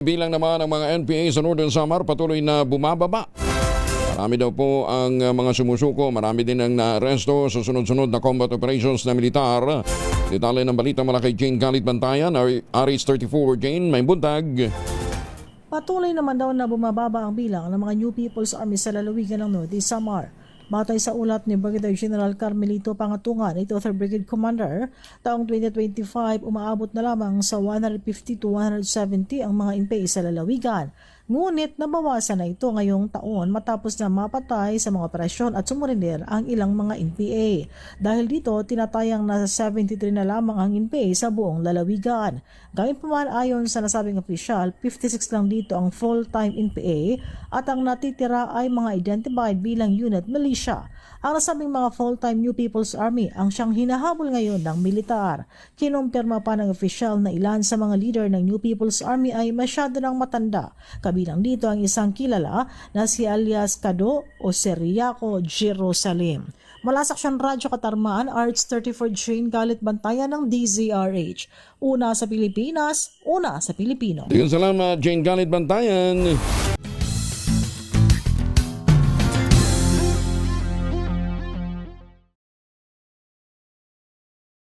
Bilang naman ng mga NPA sa Northern Samar patuloy na bumababa. Marami daw po ang mga sumusuko, marami din ang naaresto sa sunod-sunod na combat operations na militar. Detalye ng balita mula kay Jane Galit Bantayan, RH34. Jane, may buntag. Patuloy naman daw na bumababa ang bilang ng mga New People's Army sa lalawigan ng Northeast Samar. Batay sa ulat ni Brigadier General Carmelito Pangatungan, ito 3rd Brigade Commander, taong 2025 umaabot na lamang sa 150 to 170 ang mga NPA sa lalawigan. Ngunit nabawasan na ito ngayong taon matapos na mapatay sa mga operasyon at sumurinder ang ilang mga NPA. Dahil dito, tinatayang nasa 73 na lamang ang NPA sa buong lalawigan. Gayun pa man ayon sa nasabing opisyal, 56 lang dito ang full-time NPA at ang natitira ay mga identified bilang unit militia. Ang nasabing mga full-time New People's Army ang siyang hinahabol ngayon ng militar. Kinumpirma pa ng opisyal na ilan sa mga leader ng New People's Army ay masyado ng matanda. Kabilang dito ang isang kilala na si alias Kado o Seriaco Jerusalem. Mula sa Aksyon Radyo Katarmaan, RH34 Jane Galit Bantayan ng DZRH. Una sa Pilipinas, una sa Pilipino. Salamat, Jane Galit Bantayan.